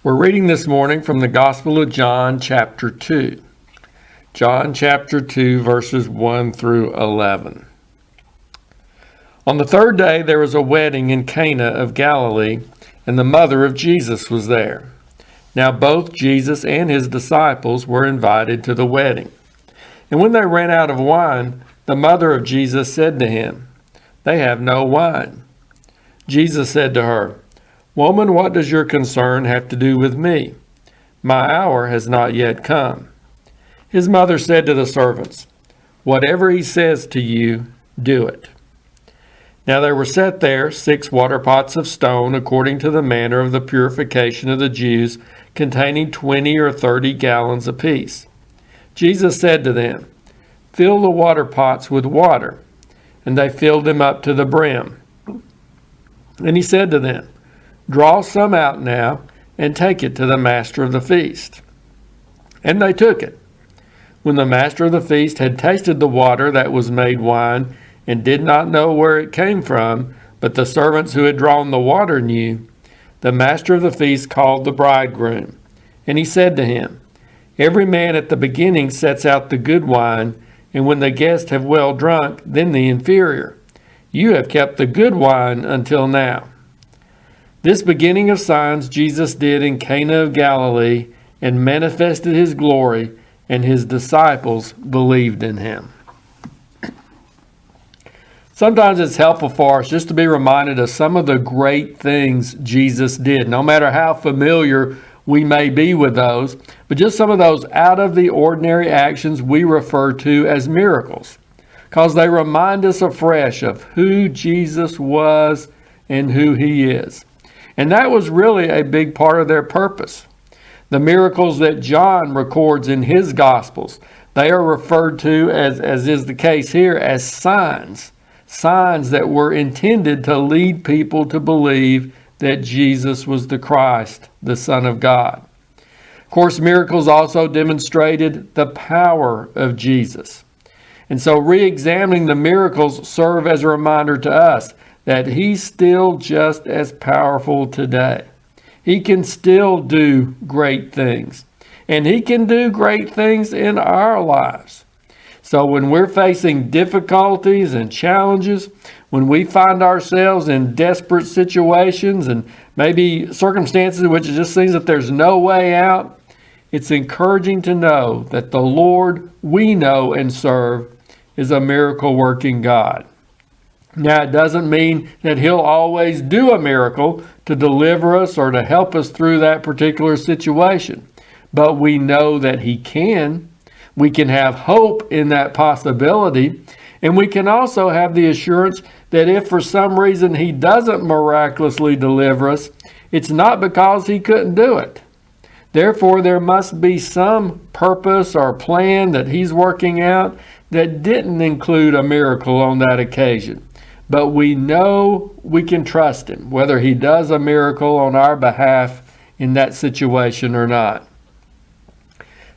We're reading this morning from the Gospel of John, chapter 2. John, chapter 2, verses 1 through 11. On the third day there was a wedding in Cana of Galilee, and the mother of Jesus was there. Now both Jesus and his disciples were invited to the wedding. And when they ran out of wine, the mother of Jesus said to him, "They have no wine." Jesus said to her, "Woman, what does your concern have to do with me? My hour has not yet come." His mother said to the servants, "Whatever he says to you, do it." Now there were set there 6 water pots of stone, according to the manner of the purification of the Jews, containing 20 or 30 gallons apiece. Jesus said to them, "Fill the water pots with water." And they filled them up to the brim. And he said to them, "Draw some out now, and take it to the master of the feast." And they took it. When the master of the feast had tasted the water that was made wine, and did not know where it came from, but the servants who had drawn the water knew, the master of the feast called the bridegroom. And he said to him, "Every man at the beginning sets out the good wine, and when the guests have well drunk, then the inferior. You have kept the good wine until now." This beginning of signs Jesus did in Cana of Galilee, and manifested his glory, and his disciples believed in him. Sometimes it's helpful for us just to be reminded of some of the great things Jesus did, no matter how familiar we may be with those, but just some of those out of the ordinary actions we refer to as miracles, because they remind us afresh of who Jesus was and who he is. And that was really a big part of their purpose. The miracles that John records in his Gospels, they are referred to, as is the case here, as signs. Signs that were intended to lead people to believe that Jesus was the Christ, the Son of God. Of course, miracles also demonstrated the power of Jesus. And so re-examining the miracles serve as a reminder to us that he's still just as powerful today. He can still do great things. And he can do great things in our lives. So when we're facing difficulties and challenges, when we find ourselves in desperate situations and maybe circumstances in which it just seems that there's no way out, it's encouraging to know that the Lord we know and serve is a miracle-working God. Now, it doesn't mean that he'll always do a miracle to deliver us or to help us through that particular situation. But we know that he can. We can have hope in that possibility. And we can also have the assurance that if for some reason he doesn't miraculously deliver us, it's not because he couldn't do it. Therefore, there must be some purpose or plan that he's working out that didn't include a miracle on that occasion. But we know we can trust him, whether he does a miracle on our behalf in that situation or not.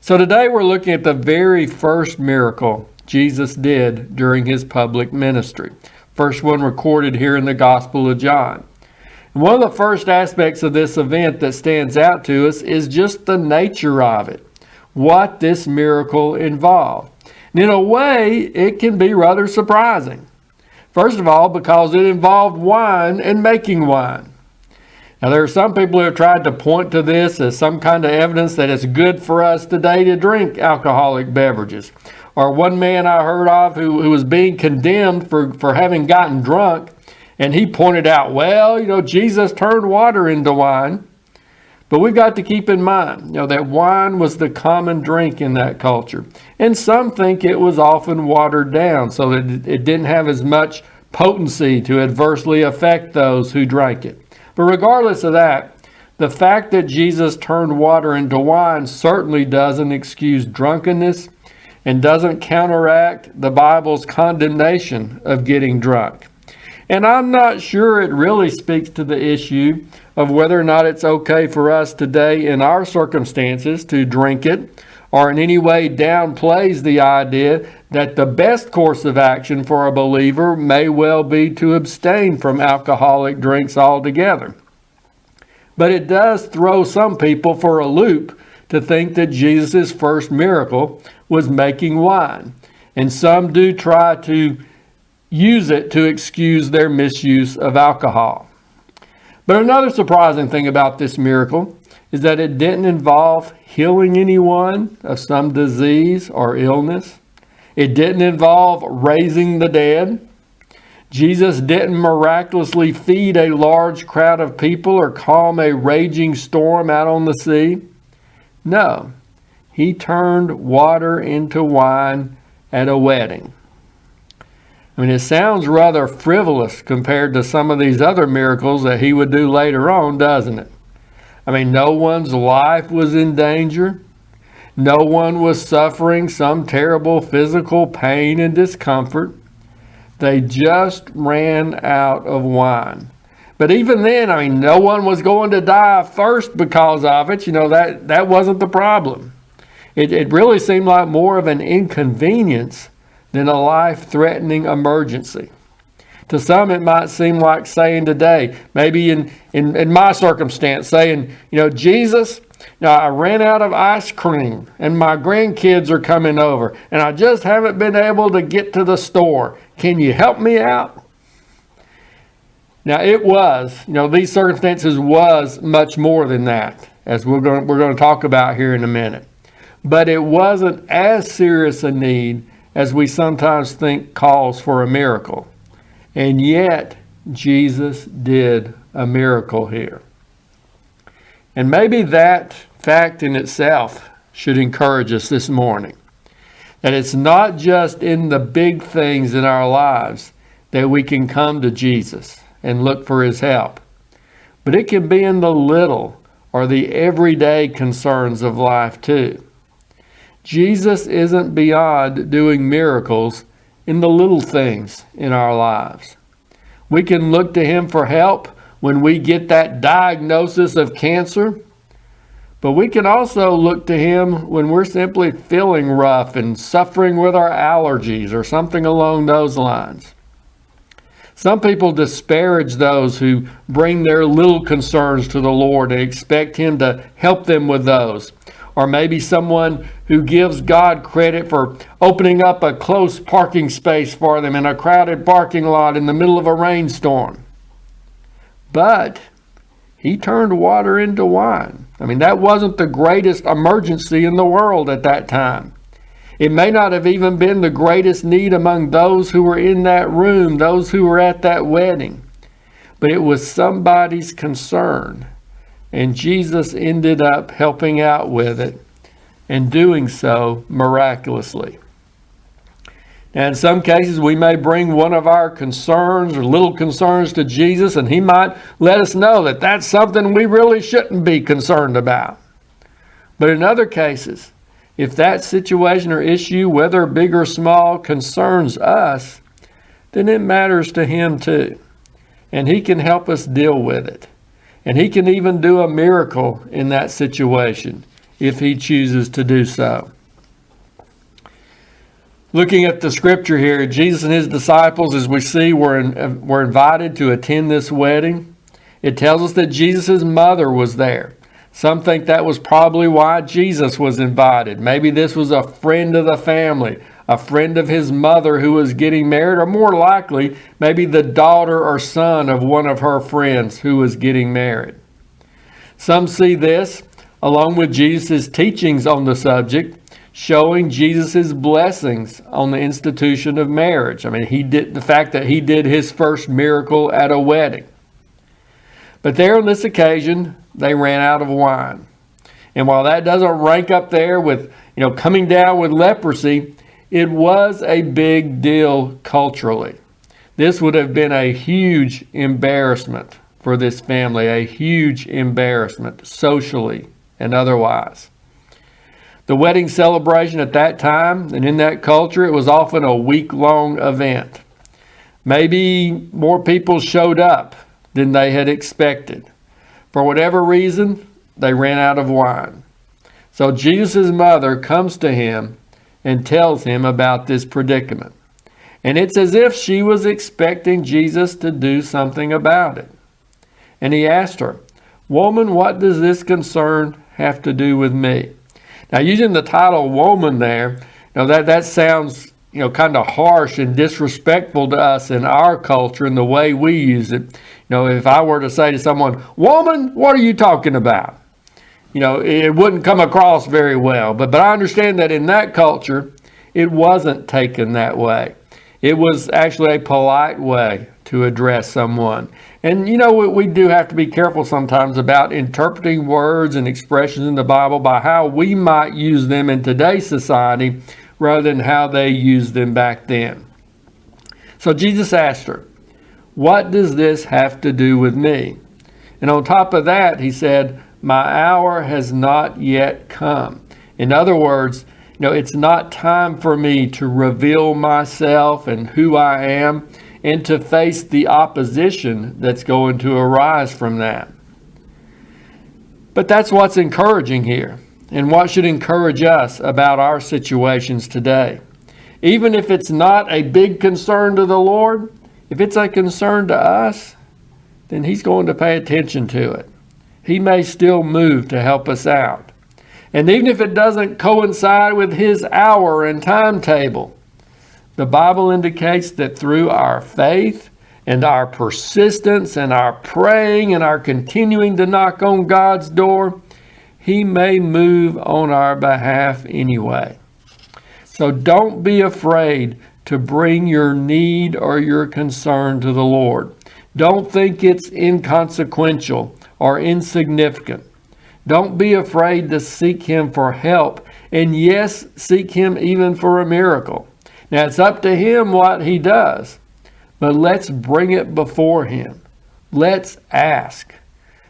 So today we're looking at the very first miracle Jesus did during his public ministry. First one recorded here in the Gospel of John. And one of the first aspects of this event that stands out to us is just the nature of it, what this miracle involved. And in a way, it can be rather surprising. First of all, because it involved wine and making wine. Now, there are some people who have tried to point to this as some kind of evidence that it's good for us today to drink alcoholic beverages. Or one man I heard of who was being condemned for having gotten drunk, and he pointed out, well, Jesus turned water into wine. But we've got to keep in mind, that wine was the common drink in that culture. And some think it was often watered down so that it didn't have as much potency to adversely affect those who drank it. But regardless of that, the fact that Jesus turned water into wine certainly doesn't excuse drunkenness and doesn't counteract the Bible's condemnation of getting drunk. And I'm not sure it really speaks to the issue of whether or not it's okay for us today in our circumstances to drink it, or in any way downplays the idea that the best course of action for a believer may well be to abstain from alcoholic drinks altogether. But it does throw some people for a loop to think that Jesus' first miracle was making wine. And some do try to use it to excuse their misuse of alcohol. But another surprising thing about this miracle is that it didn't involve healing anyone of some disease or illness. It didn't involve raising the dead. Jesus didn't miraculously feed a large crowd of people or calm a raging storm out on the sea. No, he turned water into wine at a wedding. I mean, it sounds rather frivolous compared to some of these other miracles that he would do later on, doesn't it? I mean, no one's life was in danger. No one was suffering some terrible physical pain and discomfort. They just ran out of wine. But even then, I mean, no one was going to die first because of it. You know, that wasn't the problem. It really seemed like more of an inconvenience than a life-threatening emergency. To some, it might seem like saying today, maybe in my circumstance, saying, you know, Jesus, now I ran out of ice cream and my grandkids are coming over and I just haven't been able to get to the store. Can you help me out? Now it was, you know, these circumstances was much more than that, as we're going to talk about here in a minute. But it wasn't as serious a need as we sometimes think calls for a miracle. And yet, Jesus did a miracle here. And maybe that fact in itself should encourage us this morning. That it's not just in the big things in our lives that we can come to Jesus and look for his help. But it can be in the little or the everyday concerns of life too. Jesus isn't beyond doing miracles in the little things in our lives. We can look to him for help when we get that diagnosis of cancer, but we can also look to him when we're simply feeling rough and suffering with our allergies or something along those lines. Some people disparage those who bring their little concerns to the Lord and expect him to help them with those. Or maybe someone who gives God credit for opening up a close parking space for them in a crowded parking lot in the middle of a rainstorm. But he turned water into wine. I mean, that wasn't the greatest emergency in the world at that time. It may not have even been the greatest need among those who were in that room, those who were at that wedding. But it was somebody's concern. And Jesus ended up helping out with it and doing so miraculously. Now, in some cases, we may bring one of our concerns or little concerns to Jesus, and he might let us know that that's something we really shouldn't be concerned about. But in other cases, if that situation or issue, whether big or small, concerns us, then it matters to him too. And he can help us deal with it. And he can even do a miracle in that situation if he chooses to do so. Looking at the scripture here, Jesus and his disciples, as we see, were invited to attend this wedding. It tells us that Jesus' mother was there. Some think that was probably why Jesus was invited. Maybe this was a friend of the family, a friend of his mother who was getting married, or more likely, maybe the daughter or son of one of her friends who was getting married. Some see this, along with Jesus' teachings on the subject, showing Jesus' blessings on the institution of marriage. I mean, the fact that he did his first miracle at a wedding. But there on this occasion, they ran out of wine. And while that doesn't rank up there with, coming down with leprosy, it was a big deal culturally. This would have been a huge embarrassment for this family, a huge embarrassment socially and otherwise. The wedding celebration at that time and in that culture, it was often a week-long event. Maybe more people showed up than they had expected. For whatever reason, they ran out of wine. So Jesus' mother comes to him and tells him about this predicament. And it's as if she was expecting Jesus to do something about it. And he asked her, Woman, what does this concern have to do with me? Now, using the title woman there, that sounds, kind of harsh and disrespectful to us in our culture and the way we use it. If I were to say to someone, woman, what are you talking about? It wouldn't come across very well. But I understand that in that culture, it wasn't taken that way. It was actually a polite way to address someone. And we do have to be careful sometimes about interpreting words and expressions in the Bible by how we might use them in today's society rather than how they used them back then. So Jesus asked her, what does this have to do with me? And on top of that, he said, my hour has not yet come. In other words, it's not time for me to reveal myself and who I am and to face the opposition that's going to arise from that. But that's what's encouraging here and what should encourage us about our situations today. Even if it's not a big concern to the Lord, if it's a concern to us, then He's going to pay attention to it. He may still move to help us out. And even if it doesn't coincide with His hour and timetable, the Bible indicates that through our faith and our persistence and our praying and our continuing to knock on God's door, He may move on our behalf anyway. So don't be afraid to bring your need or your concern to the Lord. Don't think it's inconsequential or insignificant. Don't be afraid to seek Him for help. And yes, seek Him even for a miracle. Now, it's up to Him what He does, but let's bring it before Him. Let's ask.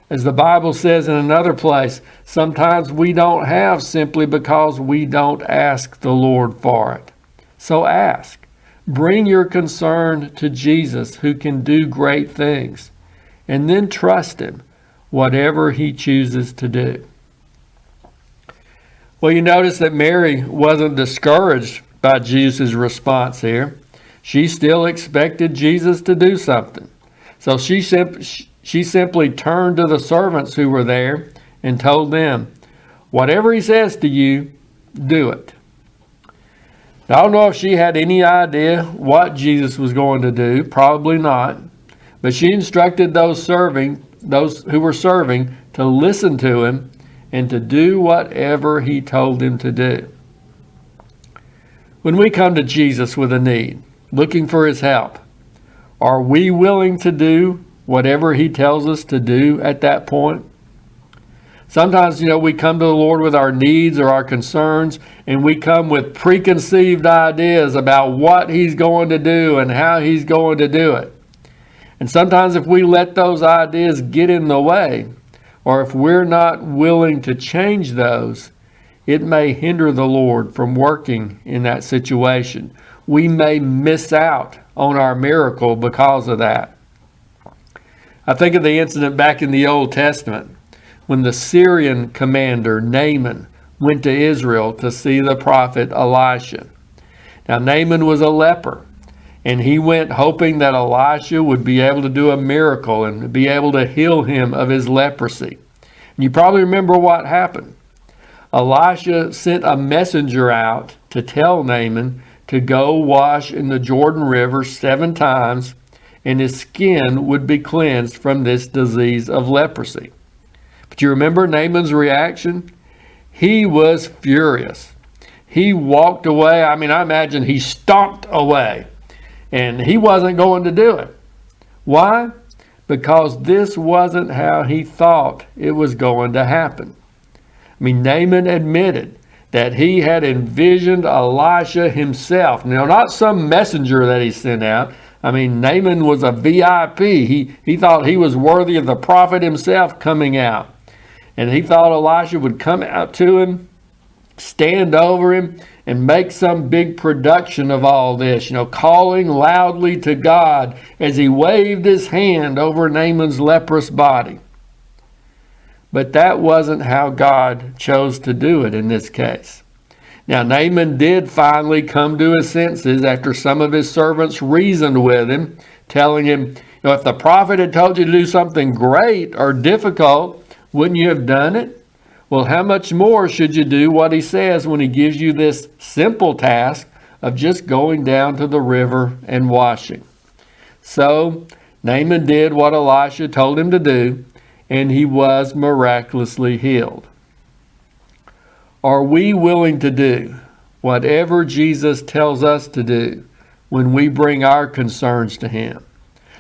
As the Bible says in another place, sometimes we don't have simply because we don't ask the Lord for it. So ask. Bring your concern to Jesus, who can do great things, and then trust Him, whatever He chooses to do. Well, you notice that Mary wasn't discouraged by Jesus' response here. She still expected Jesus to do something. So she simply turned to the servants who were there and told them, whatever He says to you, do it. Now, I don't know if she had any idea what Jesus was going to do. Probably not. But she instructed those who were serving, to listen to Him and to do whatever He told them to do. When we come to Jesus with a need, looking for His help, are we willing to do whatever He tells us to do at that point? Sometimes, we come to the Lord with our needs or our concerns, and we come with preconceived ideas about what He's going to do and how He's going to do it. And sometimes if we let those ideas get in the way, or if we're not willing to change those, it may hinder the Lord from working in that situation. We may miss out on our miracle because of that. I think of the incident back in the Old Testament when the Syrian commander Naaman went to Israel to see the prophet Elisha. Now, Naaman was a leper, and he went hoping that Elisha would be able to do a miracle and be able to heal him of his leprosy. And you probably remember what happened. Elisha sent a messenger out to tell Naaman to go wash in the Jordan River 7 times, and his skin would be cleansed from this disease of leprosy. But you remember Naaman's reaction? He was furious. He walked away. I imagine he stomped away. And he wasn't going to do it. Why? Because this wasn't how he thought it was going to happen. Naaman admitted that he had envisioned Elisha himself. Now, not some messenger that he sent out. Naaman was a VIP. He thought he was worthy of the prophet himself coming out. And he thought Elisha would come out to him, stand over him, and make some big production of all this, calling loudly to God as he waved his hand over Naaman's leprous body. But that wasn't how God chose to do it in this case. Now, Naaman did finally come to his senses after some of his servants reasoned with him, telling him, if the prophet had told you to do something great or difficult, Wouldn't you have done it? Well, how much more should you do what he says when he gives you this simple task of just going down to the river and washing? So Naaman did what Elisha told him to do, and he was miraculously healed. Are we willing to do whatever Jesus tells us to do when we bring our concerns to him?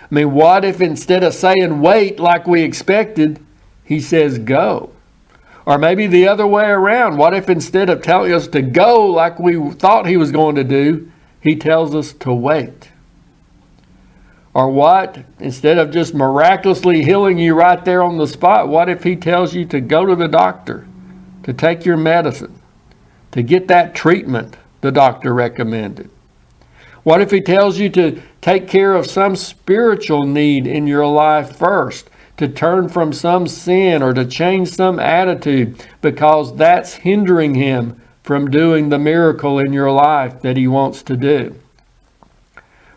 I mean, what if instead of saying wait like we expected, he says go? Or maybe the other way around. What if instead of telling us to go like we thought he was going to do, he tells us to wait? Or what, instead of just miraculously healing you right there on the spot, what if he tells you to go to the doctor, to take your medicine, to get that treatment the doctor recommended? What if he tells you to take care of some spiritual need in your life first, to turn from some sin or to change some attitude because that's hindering him from doing the miracle in your life that he wants to do?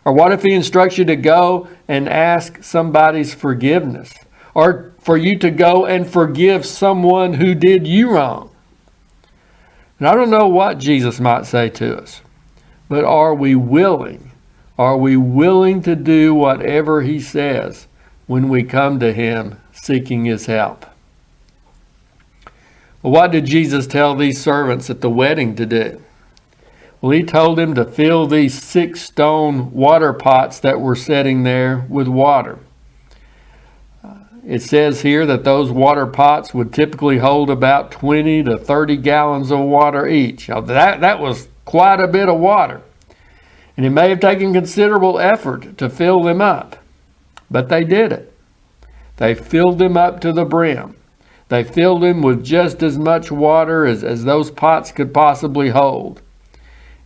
Or what if he instructs you to go and ask somebody's forgiveness, or for you to go and forgive someone who did you wrong? And I don't know what Jesus might say to us, but are we willing? Are we willing to do whatever he says when we come to him seeking his help? Well, what did Jesus tell these servants at the wedding to do? Well, he told them to fill these 6 stone water pots that were sitting there with water. It says here that those water pots would typically hold about 20 to 30 gallons of water each. Now, that was quite a bit of water. And it may have taken considerable effort to fill them up. But they did it. They filled them up to the brim. They filled them with just as much water as those pots could possibly hold.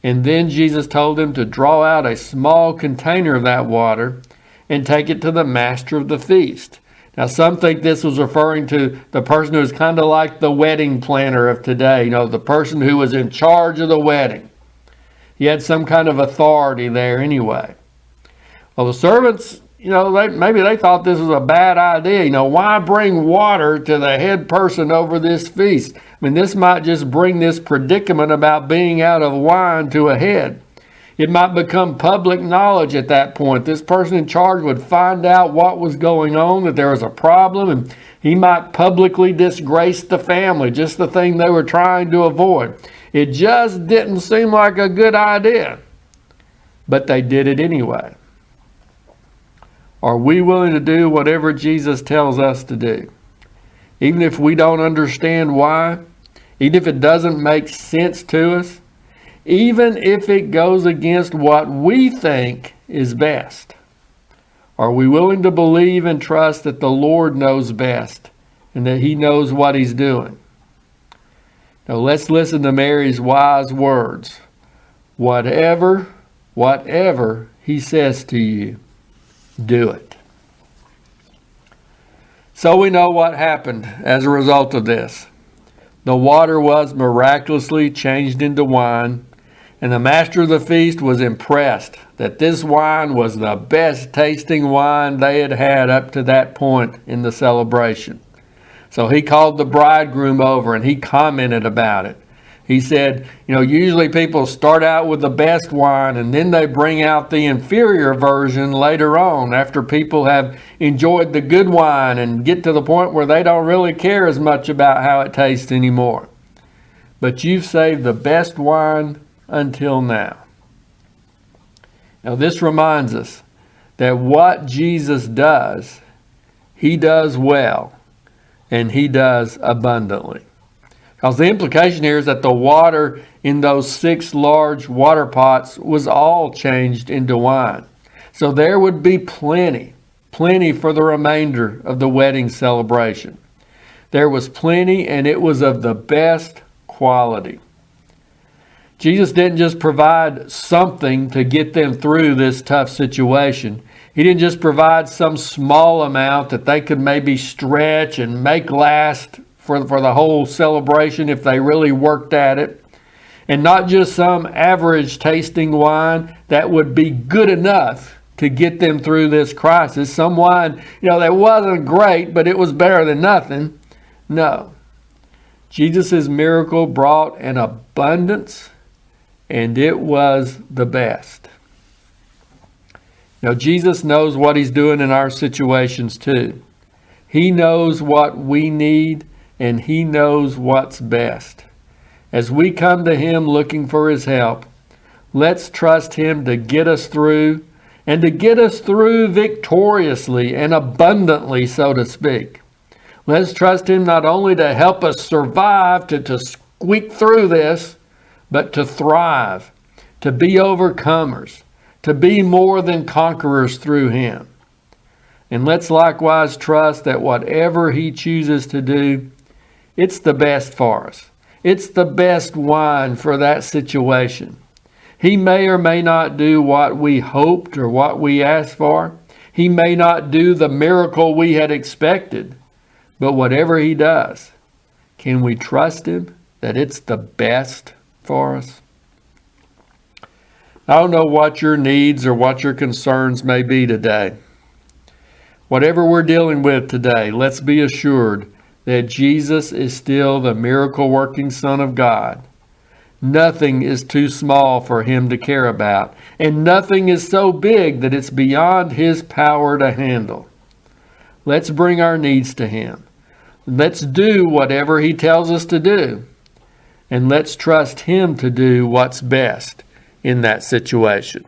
And then Jesus told them to draw out a small container of that water and take it to the master of the feast. Now, some think this was referring to the person who is kind of like the wedding planner of today, the person who was in charge of the wedding. He had some kind of authority there anyway. Well, the servants, maybe they thought this was a bad idea. Why bring water to the head person over this feast? I mean, this might just bring this predicament about being out of wine to a head. It might become public knowledge at that point. This person in charge would find out what was going on, that there was a problem, and he might publicly disgrace the family, just the thing they were trying to avoid. It just didn't seem like a good idea, but they did it anyway. Are we willing to do whatever Jesus tells us to do? Even if we don't understand why, even if it doesn't make sense to us, even if it goes against what we think is best. Are we willing to believe and trust that the Lord knows best and that he knows what he's doing? Now let's listen to Mary's wise words. Whatever he says to you, do it. So we know what happened as a result of this. The water was miraculously changed into wine, and the master of the feast was impressed that this wine was the best tasting wine they had had up to that point in the celebration. So he called the bridegroom over and he commented about it. He said, usually people start out with the best wine and then they bring out the inferior version later on after people have enjoyed the good wine and get to the point where they don't really care as much about how it tastes anymore. But you've saved the best wine until now. Now this reminds us that what Jesus does, he does well and he does abundantly. Because the implication here is that the water in those 6 large water pots was all changed into wine. So there would be plenty for the remainder of the wedding celebration. There was plenty, and it was of the best quality. Jesus didn't just provide something to get them through this tough situation. He didn't just provide some small amount that they could maybe stretch and make last for the whole celebration if they really worked at it. And not just some average tasting wine that would be good enough to get them through this crisis. Some wine, that wasn't great, but it was better than nothing. No. Jesus' miracle brought an abundance, and it was the best. Now, Jesus knows what he's doing in our situations too. He knows what we need, and he knows what's best. As we come to him looking for his help, let's trust him to get us through, and to get us through victoriously and abundantly, so to speak. Let's trust him not only to help us survive, to squeak through this, but to thrive, to be overcomers, to be more than conquerors through him. And let's likewise trust that whatever he chooses to do, it's the best for us. It's the best wine for that situation. He may or may not do what we hoped or what we asked for. He may not do the miracle we had expected. But whatever he does, can we trust him that it's the best for us? I don't know what your needs or what your concerns may be today. Whatever we're dealing with today, let's be assured that Jesus is still the miracle-working Son of God. Nothing is too small for him to care about, and nothing is so big that it's beyond his power to handle. Let's bring our needs to him. Let's do whatever he tells us to do, and let's trust him to do what's best in that situation.